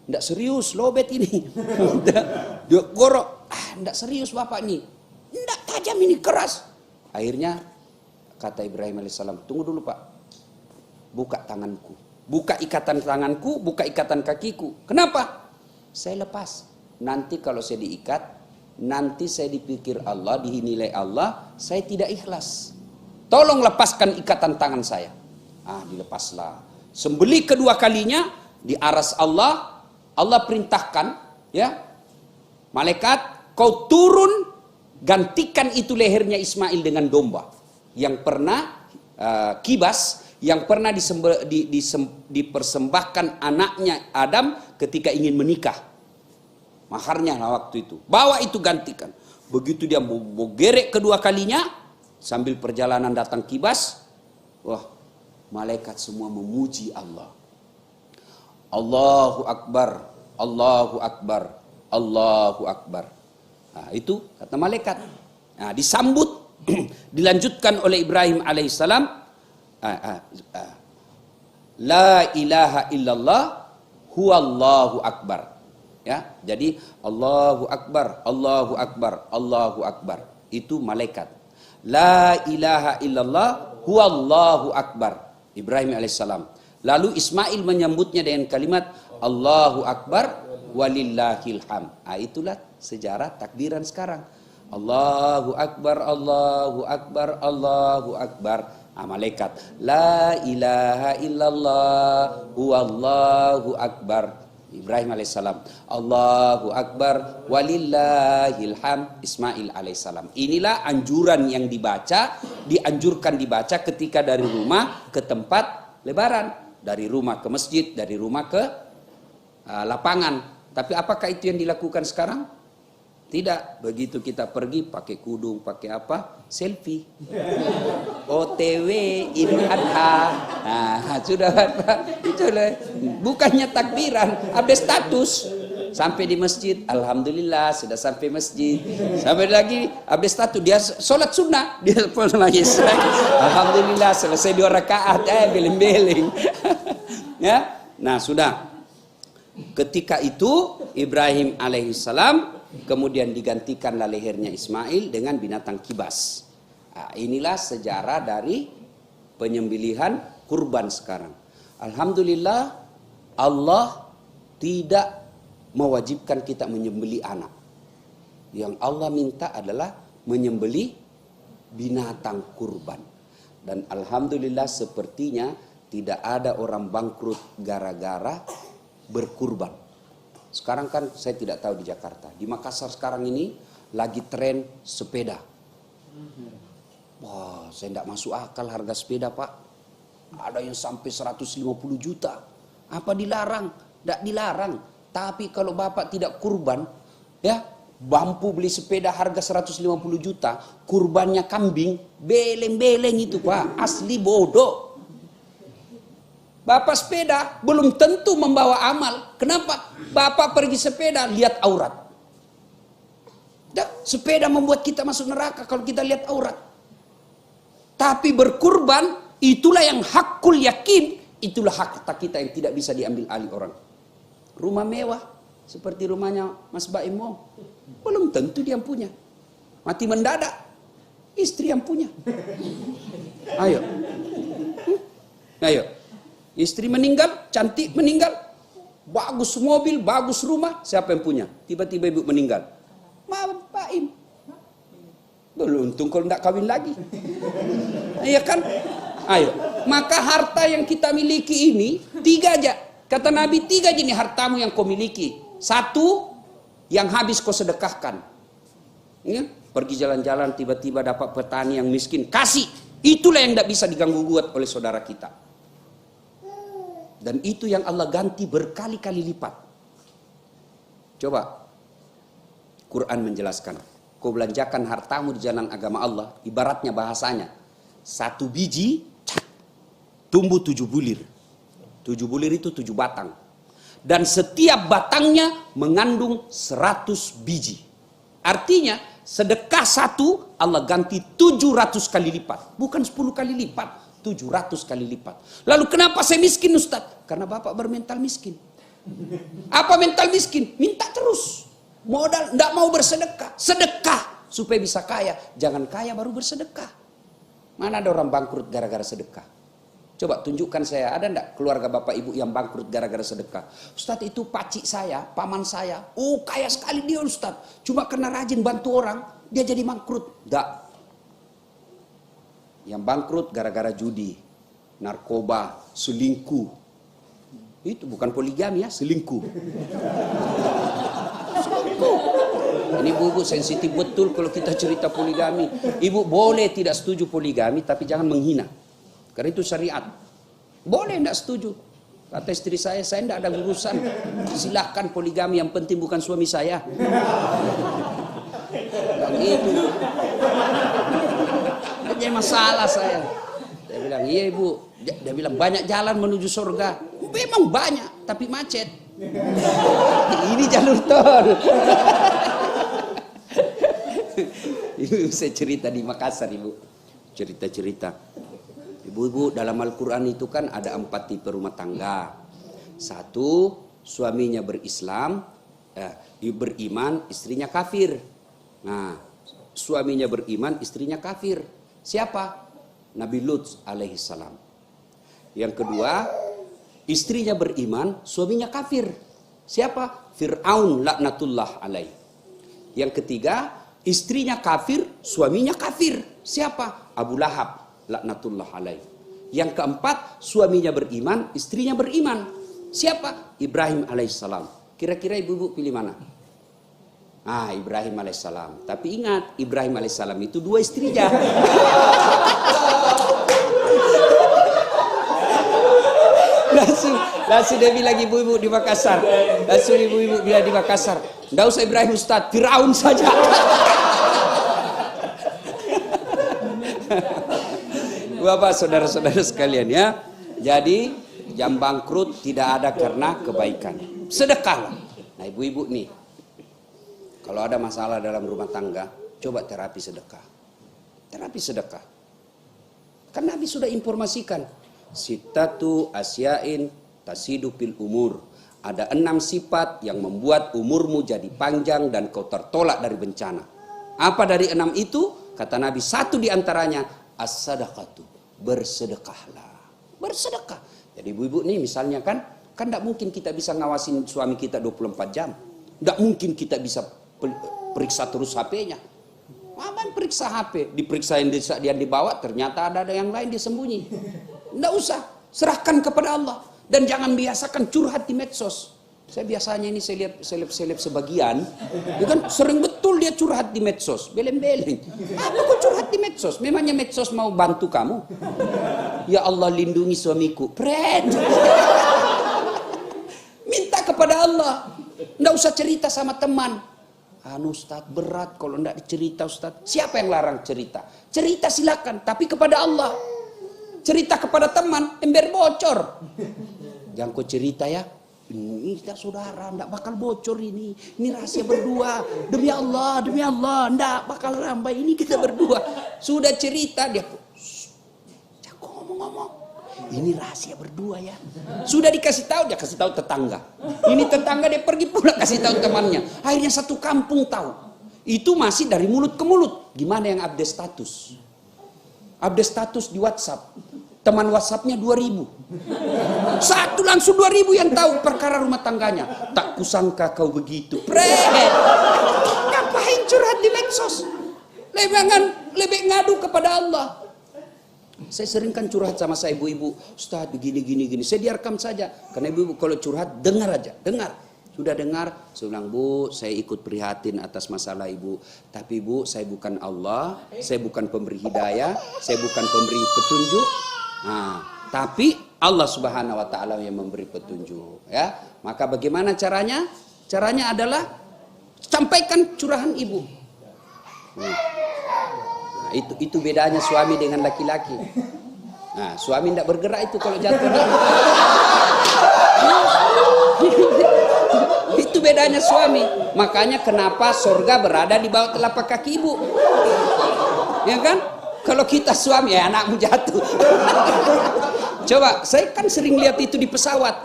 ndak serius, lobet ini. Dia gorok, ndak serius bapak ini, ndak tajam ini, keras. Akhirnya kata Ibrahim alaihissalam, tunggu dulu pak, buka tanganku, buka ikatan tanganku, buka ikatan kakiku. Kenapa? Saya lepas. Nanti kalau saya diikat, nanti saya dipikir Allah, dinilai Allah, saya tidak ikhlas. Tolong lepaskan ikatan tangan saya. Dilepaslah. Sembelih kedua kalinya di aras Allah. Allah perintahkan, ya, malaikat, kau turun, gantikan itu lehernya Ismail dengan domba yang pernah kibas, yang pernah dipersembahkan anaknya Adam ketika ingin menikah. Maharnya waktu itu. Bawa itu gantikan. Begitu dia mau gerek kedua kalinya, sambil perjalanan datang kibas, wah, malaikat semua memuji Allah. Allahu Akbar, Allahu Akbar, Allahu Akbar. Nah, itu kata malaikat. Nah, disambut, dilanjutkan oleh Ibrahim alaihissalam. La ilaha illallah huwallahu akbar. Ya, jadi Allahu Akbar, Allahu Akbar, Allahu Akbar. Itu malaikat. La ilaha illallah huwallahu akbar. Ibrahim alaihissalam. Lalu Ismail menyambutnya dengan kalimat Allahu Akbar walillahil hamd. Itulah sejarah takbiran sekarang. Allahu Akbar, Allahu Akbar, Allahu Akbar. Malaikat. La ilaha illallah huwallahu akbar. Ibrahim alaihissalam. Allahu Akbar walillahil hamd. Ismail alaihissalam. Inilah anjuran yang dianjurkan dibaca ketika dari rumah ke tempat lebaran, dari rumah ke masjid, dari rumah ke lapangan. Tapi apakah itu yang dilakukan sekarang? Tidak. Begitu kita pergi pakai kudung, pakai apa? Selfie. OTW Idul Adha. Nah, sudah itulah. Bukannya takbiran, update status. Sampai di masjid, alhamdulillah sudah sampai masjid. Sampai lagi update status, dia sholat sunnah, dia pun lagi. Alhamdulillah selesai 2 rakaat, beling-beling. Ya. Nah, sudah. Ketika itu Ibrahim alaihissalam kemudian digantikanlah lehernya Ismail dengan binatang kibas. Inilah sejarah dari penyembelihan kurban sekarang. Alhamdulillah Allah tidak mewajibkan kita menyembelih anak. Yang Allah minta adalah menyembelih binatang kurban. Dan alhamdulillah sepertinya tidak ada orang bangkrut gara-gara berkurban. Sekarang kan saya tidak tahu di Jakarta. Di Makassar sekarang ini lagi tren sepeda. Wah, saya tidak masuk akal harga sepeda, Pak. Ada yang sampai 150 juta. Apa dilarang? Tidak dilarang. Tapi kalau Bapak tidak kurban, ya, Mampu beli sepeda harga 150 juta, kurbannya kambing, beleng-beleng itu Pak, asli bodoh. Bapak sepeda belum tentu membawa amal. Kenapa? Bapak pergi sepeda lihat aurat. Sepeda membuat kita masuk neraka kalau kita lihat aurat. Tapi berkurban itulah yang hakul yakin, itulah harta kita yang tidak bisa diambil alih orang. Rumah mewah seperti rumahnya Mas Baim belum tentu dia yang punya. Mati mendadak, istri yang punya. Ayo. Ayo. Istri meninggal, cantik meninggal, bagus mobil, bagus rumah, siapa yang punya? Tiba-tiba ibu meninggal. Maaf Baim. Belum untung kalau tidak kawin lagi. Iya kan? Ayo. Maka harta yang kita miliki ini 3 aja. Kata Nabi 3 jenis hartamu yang kau miliki. 1 yang habis kau sedekahkan. Ya? Pergi jalan-jalan tiba-tiba dapat petani yang miskin, kasih. Itulah yang tidak bisa diganggu gugat oleh saudara kita. Dan itu yang Allah ganti berkali-kali lipat. Coba Quran menjelaskan. Kau belanjakan hartamu di jalan agama Allah, ibaratnya bahasanya 1 biji tumbuh 7 bulir. 7 bulir itu 7 batang. Dan setiap batangnya mengandung 100 biji. Artinya sedekah 1 Allah ganti 700 kali lipat. Bukan 10 kali lipat, 700 kali lipat. Lalu kenapa saya miskin Ustaz? Karena Bapak bermental miskin. Apa mental miskin? Minta terus. Modal, tidak mau bersedekah. Sedekah supaya bisa kaya. Jangan kaya baru bersedekah. Mana ada orang bangkrut gara-gara sedekah? Coba tunjukkan saya, ada enggak keluarga bapak ibu yang bangkrut gara-gara sedekah? Ustaz itu pacik saya, paman saya. Oh kaya sekali dia Ustaz. Cuma karena rajin bantu orang, dia jadi bangkrut. Enggak. Yang bangkrut gara-gara judi, narkoba, selingkuh. Itu bukan poligami ya, selingkuh. Selingkuh. Ini ibu sensitif betul kalau kita cerita poligami. Ibu boleh tidak setuju poligami, tapi jangan menghina. Karena itu syariat. Boleh tidak setuju. Kata istri saya tidak ada urusan. Silahkan poligami, yang penting bukan suami saya. Bilang gitu. Jadi masalah saya. Saya bilang, iya ibu. Dia bilang, banyak jalan menuju surga. Memang banyak, tapi macet. Ini jalur tol. Ibu saya cerita di Makassar ibu. Cerita-cerita. Ibu-ibu dalam Al-Quran itu kan ada 4 tipe rumah tangga. 1, suaminya berislam, beriman, istrinya kafir. Nah, suaminya beriman, istrinya kafir. Siapa? Nabi Lut alaihi salam. Yang kedua, istrinya beriman, suaminya kafir. Siapa? Fir'aun laknatullah alaih. Yang ketiga, istrinya kafir, suaminya kafir. Siapa? Abu Lahab laknatullah alaih. Yang keempat, suaminya beriman, istrinya beriman. Siapa? Ibrahim alaihissalam. Kira-kira ibu-ibu pilih mana? Ibrahim alaihissalam. Tapi ingat, Ibrahim alaihissalam itu 2 istrinya. Langsung dia bilang ibu-ibu di Makassar. Langsung ibu-ibu bilang di Makassar. Nggak usah Ibrahim Ustaz, Firaun saja. Bapak saudara-saudara sekalian ya. Jadi jam bangkrut tidak ada karena kebaikan. Sedekahlah. Nah ibu-ibu nih, kalau ada masalah dalam rumah tangga, coba terapi sedekah. Terapi sedekah. Kan Nabi sudah informasikan. Sittatu asyain tasidu fil umur. Ada 6 sifat yang membuat umurmu jadi panjang dan kau tertolak dari bencana. Apa dari 6 itu? Kata Nabi, 1 diantaranya as-sadaqatu. Bersedekahlah. Bersedekah. Jadi ibu-ibu nih misalnya kan tidak mungkin kita bisa ngawasin suami kita 24 jam. Tidak mungkin kita bisa periksa terus HP-nya. Aman periksa HP, diperiksa yang dibawa, ternyata ada yang lain dia sembunyi. Tidak usah, serahkan kepada Allah. Dan jangan biasakan curhat di medsos. Saya biasanya ini saya lihat seleb-seleb sebagian, ya kan sering betul dia curhat di medsos, beleng-beleng. Apa kok curhat di medsos? Memangnya medsos mau bantu kamu? Ya Allah lindungi suamiku. Pret. Minta kepada Allah. Nggak usah cerita sama teman. Ustaz, berat kalau tidak dicerita Ustaz. Siapa yang larang cerita? Cerita silakan, tapi kepada Allah. Cerita kepada teman, ember bocor. Jangan kau cerita ya. Ini kita saudara, tidak bakal bocor ini. Ini rahasia berdua. Demi Allah, tidak bakal rambai. Ini kita berdua. Sudah cerita dia. Jangan ngomong-ngomong. Ini rahasia berdua ya. Sudah dikasih tahu, dia kasih tahu tetangga. Ini tetangga dia pergi pula kasih tahu temannya. Akhirnya satu kampung tahu. Itu masih dari mulut ke mulut. Gimana yang update status? Update status di WhatsApp. Teman WhatsAppnya 2000. Satu langsung 2000 yang tahu perkara rumah tangganya. Tak kusangka kau begitu. Ngapain curhat di medsos? Lebih ngadu kepada Allah. Saya sering kan curhat sama saya ibu-ibu. Ustaz begini. Saya direkam saja. Karena ibu-ibu kalau curhat dengar aja. Dengar. Sudah dengar, saya bilang, Bu, saya ikut prihatin atas masalah ibu. Tapi Bu, saya bukan Allah, saya bukan pemberi hidayah, saya bukan pemberi petunjuk. Nah, tapi Allah Subhanahu wa taala yang memberi petunjuk, ya. Maka bagaimana caranya? Caranya adalah sampaikan curahan ibu. Nah, itu bedanya suami dengan laki-laki. Nah, suami tidak bergerak itu kalau jatuh. Itu bedanya suami. Makanya kenapa surga berada di bawah telapak kaki ibu. Ya kan? Kalau kita suami, ya anakmu jatuh. Coba, saya kan sering lihat itu di pesawat.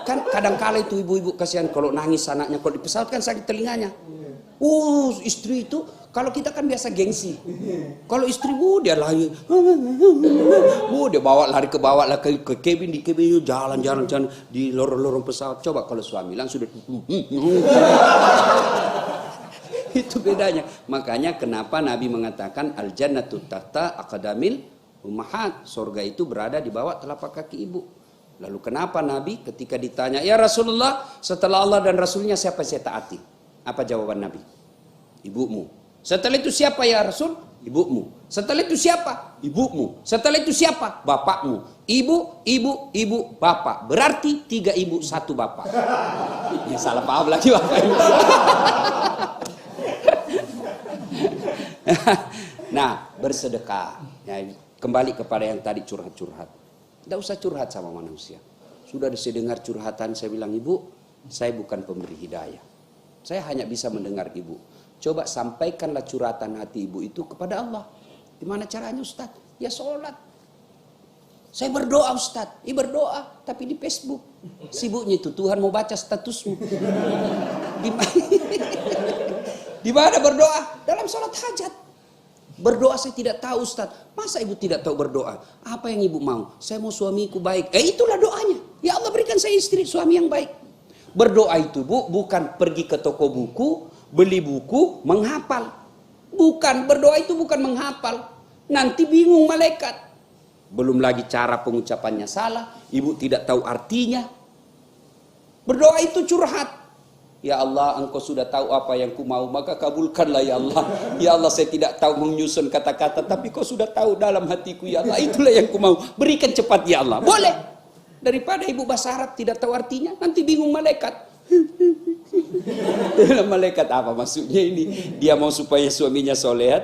Kan kadang-kala itu ibu-ibu kasihan kalau nangis anaknya. Kalau di pesawat kan sakit telinganya. Istri itu, kalau kita kan biasa gengsi. Kalau istri, dia lari. Dia bawa lari ke bawah lah ke cabin, di cabin jalan di lorong-lorong pesawat. Coba kalau suami langsung itu bedanya. Makanya kenapa Nabi mengatakan al jannatu tahta aqdamil ummahat. Surga itu berada di bawah telapak kaki ibu. Lalu kenapa Nabi ketika ditanya, "Ya Rasulullah, setelah Allah dan Rasulnya siapa yang saya taati?" Apa jawaban Nabi? Ibumu. Setelah itu siapa ya Rasul? Ibumu. Setelah itu siapa? Ibumu. Setelah itu siapa? Bapakmu. Ibu, bapak. Berarti 3 ibu, 1 bapak. Ya salah paham lagi bapak ibu. Nah, bersedekah. Ya, kembali kepada yang tadi curhat-curhat. Tidak usah curhat sama manusia. Sudah saya dengar curhatan, saya bilang, Ibu, saya bukan pemberi hidayah. Saya hanya bisa mendengar ibu. Coba sampaikanlah curhatan hati ibu itu kepada Allah. Gimana caranya Ustaz? Ya sholat. Saya berdoa Ustaz. Berdoa tapi di Facebook. Sibuknya itu Tuhan mau baca statusmu. Di mana berdoa? Dalam sholat hajat. Berdoa saya tidak tahu Ustaz. Masa ibu tidak tahu berdoa? Apa yang ibu mau? Saya mau suamiku baik. Itulah doanya. Ya Allah berikan saya istri suami yang baik. Berdoa itu Bu, bukan pergi ke toko buku, beli buku, menghafal. Bukan, berdoa itu bukan menghafal. Nanti bingung malaikat. Belum lagi cara pengucapannya salah, ibu tidak tahu artinya. Berdoa itu curhat. Ya Allah, Engkau sudah tahu apa yang ku mau, maka kabulkanlah ya Allah. Ya Allah, saya tidak tahu menyusun kata-kata, tapi Kau sudah tahu dalam hatiku ya Allah. Itulah yang ku mau, berikan cepat ya Allah. Boleh. Daripada ibu bahasa Arab tidak tahu artinya, nanti bingung malaikat. Malaikat apa maksudnya ini? Dia mau supaya suaminya soleh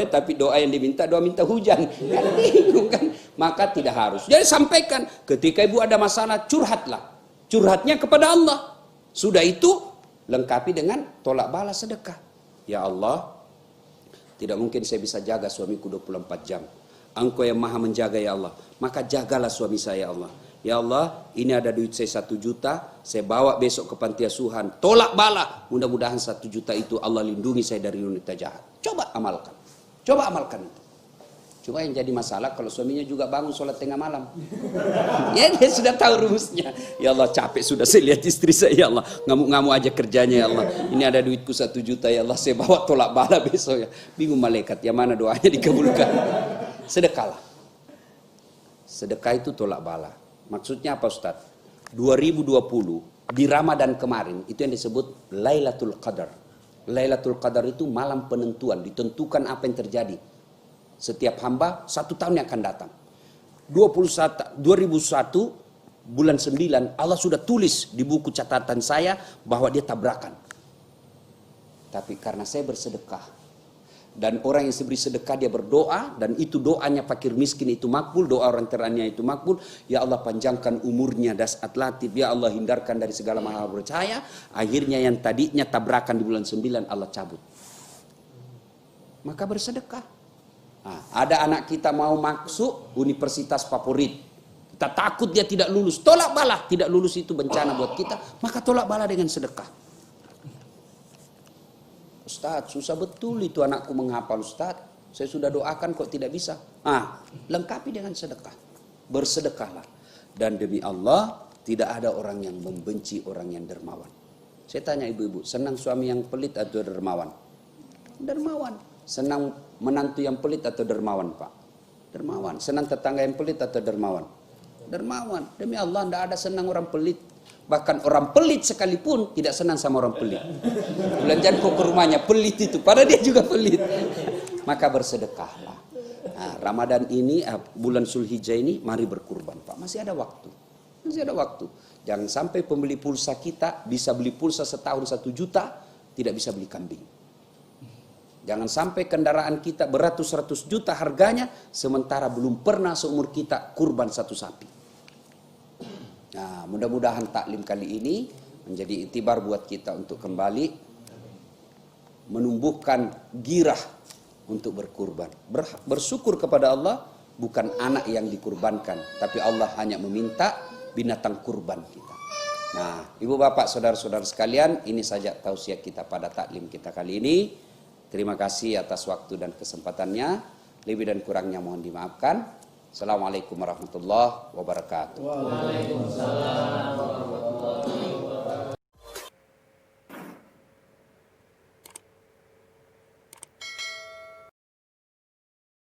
tapi doa yang diminta, doa minta hujan. Kan bingung kan? Maka tidak harus. Jadi sampaikan, ketika ibu ada masalah, curhatlah. Curhatnya kepada Allah. Sudah itu, lengkapi dengan tolak balas sedekah. Ya Allah, tidak mungkin saya bisa jaga suamiku 24 jam. Engkau yang maha menjaga ya Allah. Maka jagalah suami saya ya Allah. Ya Allah, ini ada duit saya 1 juta, saya bawa besok ke panti asuhan. Tolak bala. Mudah-mudahan 1 juta itu Allah lindungi saya dari wanita jahat. Coba amalkan. Coba amalkan itu. Cuma yang jadi masalah kalau suaminya juga bangun sholat tengah malam. Ya dia sudah tahu rumusnya. Ya Allah capek sudah saya lihat istri saya ya Allah. Ngamuk-ngamuk aja kerjanya ya Allah. Ini ada duitku 1 juta ya Allah. Saya bawa tolak bala besok ya. Bingung malaikat. Yang mana doanya dikabulkan. Sedekahlah. Sedekah itu tolak bala. Maksudnya apa Ustaz? 2020 di Ramadan kemarin itu yang disebut Lailatul Qadar. Lailatul Qadar itu malam penentuan, ditentukan apa yang terjadi. Setiap hamba 1 tahun yang akan datang. 2001 bulan 9 Allah sudah tulis di buku catatan saya bahwa dia tabrakan. Tapi karena saya bersedekah. Dan orang yang beri sedekah dia berdoa, dan itu doanya fakir miskin itu makbul, doa orang teraniaya itu makbul. Ya Allah panjangkan umurnya dasat latif, ya Allah hindarkan dari segala mahal percaya. Akhirnya yang tadinya tabrakan di bulan 9 Allah cabut. Maka bersedekah. Nah, ada anak kita mau masuk universitas favorit, kita takut dia tidak lulus, tolak bala. Tidak lulus itu bencana buat kita, maka tolak bala dengan sedekah. Ustaz, susah betul itu anakku menghafal Ustaz. Saya sudah doakan kok tidak bisa. Lengkapi dengan sedekah. Bersedekahlah. Dan demi Allah, tidak ada orang yang membenci orang yang dermawan. Saya tanya ibu-ibu, senang suami yang pelit atau dermawan? Dermawan. Senang menantu yang pelit atau dermawan, Pak? Dermawan. Senang tetangga yang pelit atau dermawan? Dermawan. Demi Allah, tidak ada senang orang pelit. Bahkan orang pelit sekalipun tidak senang sama orang pelit. Belanjaan kok ke rumahnya pelit itu, padahal dia juga pelit. Maka bersedekahlah. Nah, Ramadan ini, bulan Zulhijjah ini, mari berkurban, Pak. Masih ada waktu. Masih ada waktu. Jangan sampai pembeli pulsa kita bisa beli pulsa setahun 1 juta, tidak bisa beli kambing. Jangan sampai kendaraan kita beratus-ratus juta harganya, sementara belum pernah seumur kita kurban 1 sapi. Nah, mudah-mudahan taklim kali ini menjadi itibar buat kita untuk kembali menumbuhkan girah untuk berkurban. Bersyukur kepada Allah, bukan anak yang dikurbankan, tapi Allah hanya meminta binatang kurban kita. Nah, ibu bapak saudara-saudara sekalian, ini saja tausiah kita pada taklim kita kali ini. Terima kasih atas waktu dan kesempatannya. Lebih dan kurangnya mohon dimaafkan. Assalamualaikum warahmatullahi wabarakatuh. Waalaikumsalam.